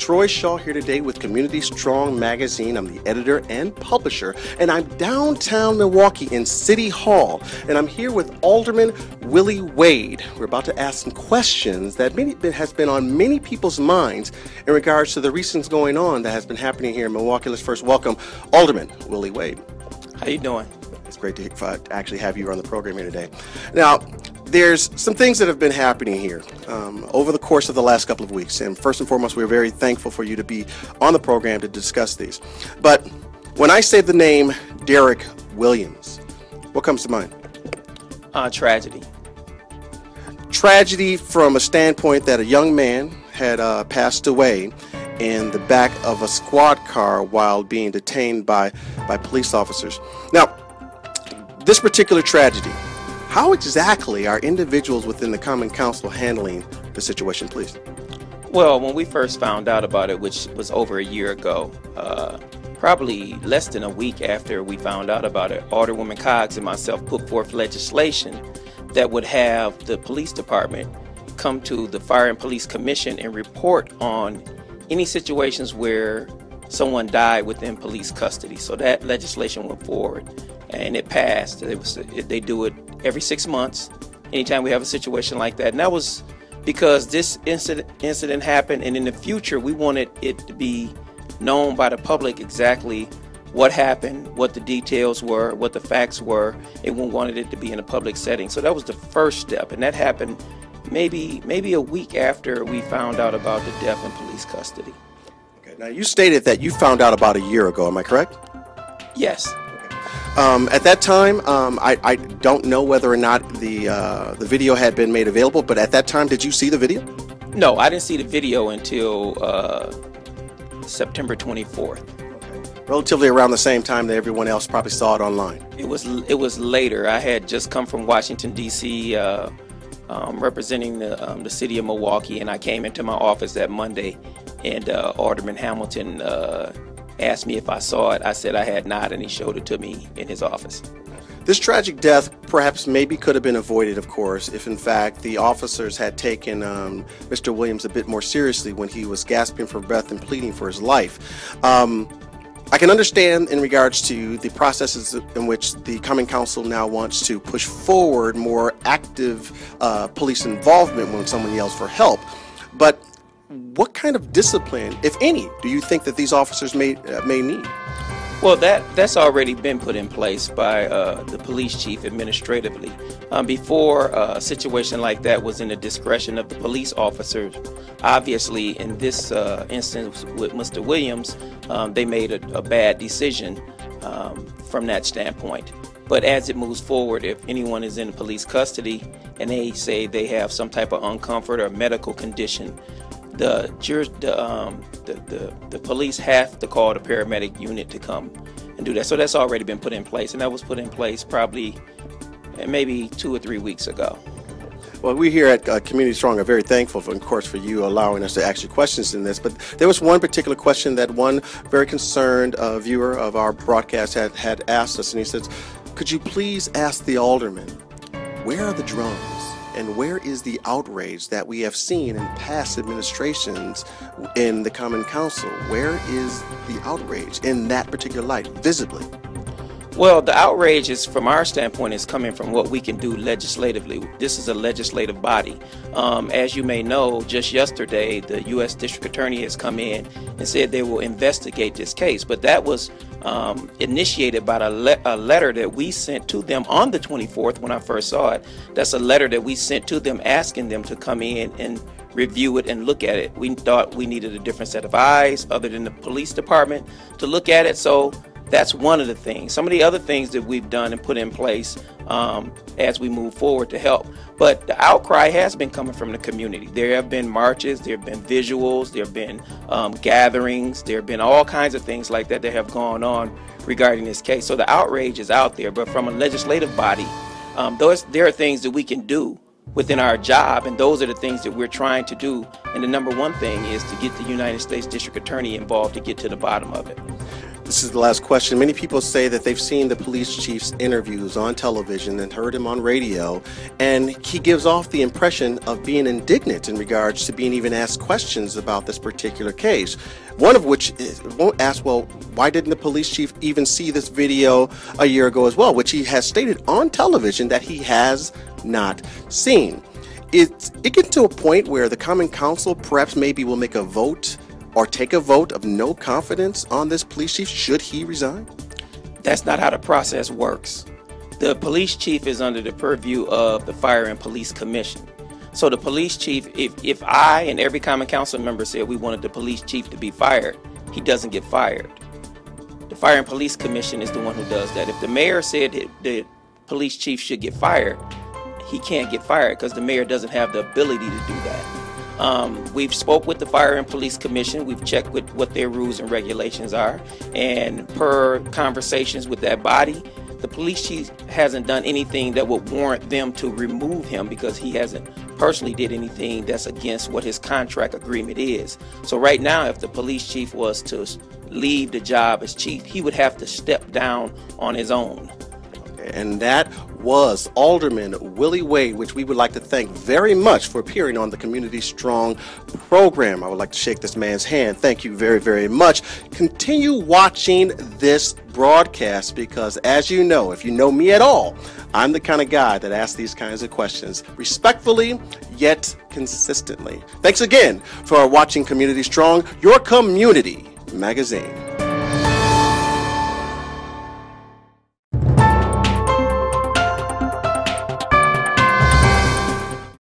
Troy Shaw here today with Community Strong Magazine. I'm the editor and publisher, and I'm downtown Milwaukee in City Hall, and I'm here with Alderman Willie Wade. We're about to ask some questions that has been on many people's minds in regards to the recent going on that has been happening here in Milwaukee. Let's first welcome Alderman Willie Wade. How you doing? It's great to actually have you on the program here today. Now, there's some things that have been happening here over the course of the last couple of weeks. And first and foremost, we're very thankful for you to be on the program to discuss these. But when I say the name Derrick Williams, what comes to mind? Tragedy. Tragedy from a standpoint that a young man had passed away in the back of a squad car while being detained by police officers. Now, this particular tragedy, how exactly are individuals within the Common Council handling the situation, please? Well, when we first found out about it, which was over a year ago, probably less than a week after we found out about it, Alderwoman Coggs and myself put forth legislation that would have the police department come to the Fire and Police Commission and report on any situations where someone died within police custody. So that legislation went forward and it passed. They do it every 6 months, anytime we have a situation like that. And that was because this incident happened, and in the future we wanted it to be known by the public exactly what happened, what the details were, what the facts were, and we wanted it to be in a public setting. So that was the first step, and that happened maybe a week after we found out about the death in police custody. Okay. Now, you stated that you found out about a year ago, am I correct? Yes. At that time, I don't know whether or not the video had been made available, but at that time, did you see the video? No, I didn't see the video until September 24th. Relatively around the same time that everyone else probably saw it online. It was later. I had just come from Washington, D.C., representing the city of Milwaukee, and I came into my office that Monday, and Alderman Hamilton asked me if I saw it. I said I had not, and he showed it to me in his office. This tragic death perhaps maybe could have been avoided, of course, if in fact the officers had taken Mr. Williams a bit more seriously when he was gasping for breath and pleading for his life. I can understand in regards to the processes in which the Common Council now wants to push forward more active police involvement when someone yells for help, but what kind of discipline, if any, do you think that these officers may need? Well, that's already been put in place by the police chief administratively. Before a situation like that was in the discretion of the police officers. Obviously, in this instance with Mr. Williams, they made a bad decision from that standpoint. But as it moves forward, if anyone is in police custody and they say they have some type of uncomfort or medical condition, the police have to call the paramedic unit to come and do that. So that's already been put in place, and that was put in place probably maybe 2 or 3 weeks ago. Well, we here at Community Strong are very thankful, of course, for you allowing us to ask you questions in this. But there was one particular question that one very concerned viewer of our broadcast had asked us, and he says, could you please ask the alderman, where are the drums? And where is the outrage that we have seen in past administrations in the Common Council? Where is the outrage in that particular light, visibly? Well, the outrage is, from our standpoint, is coming from what we can do legislatively. This is a legislative body. As you may know, just yesterday, the U.S. District Attorney has come in and said they will investigate this case. But that was initiated by a letter that we sent to them on the 24th when I first saw it. That's a letter that we sent to them asking them to come in and review it and look at it. We thought we needed a different set of eyes other than the police department to look at it. So that's one of the things. Some of the other things that we've done and put in place as we move forward to help. But the outcry has been coming from the community. There have been marches, there have been visuals, there have been gatherings, there have been all kinds of things like that that have gone on regarding this case. So the outrage is out there, but from a legislative body, there are things that we can do within our job, and those are the things that we're trying to do. And the number one thing is to get the United States District Attorney involved to get to the bottom of it. This is the last question. Many people say that they've seen the police chief's interviews on television and heard him on radio, and he gives off the impression of being indignant in regards to being even asked questions about this particular case. One of which won't ask, well, why didn't the police chief even see this video a year ago as well, which he has stated on television that he has not seen. It gets to a point where the Common Council perhaps maybe will make a vote or take a vote of no confidence on this police chief should he resign? That's not how the process works. The police chief is under the purview of the Fire and Police Commission. So the police chief, if I and every Common Council member said we wanted the police chief to be fired, he doesn't get fired. The Fire and Police Commission is the one who does that. If the mayor said the police chief should get fired, he can't get fired because the mayor doesn't have the ability to do that. We've spoke with the Fire and Police Commission. We've checked with what their rules and regulations are, and per conversations with that body, the police chief hasn't done anything that would warrant them to remove him because he hasn't personally did anything that's against what his contract agreement is. So right now, if the police chief was to leave the job as chief, he would have to step down on his own. And that was Alderman Willie Wade, which we would like to thank very much for appearing on the Community Strong program. I would like to shake this man's hand. Thank you very, very much. Continue watching this broadcast because, as you know, if you know me at all, I'm the kind of guy that asks these kinds of questions respectfully, yet consistently. Thanks again for watching Community Strong, your community magazine.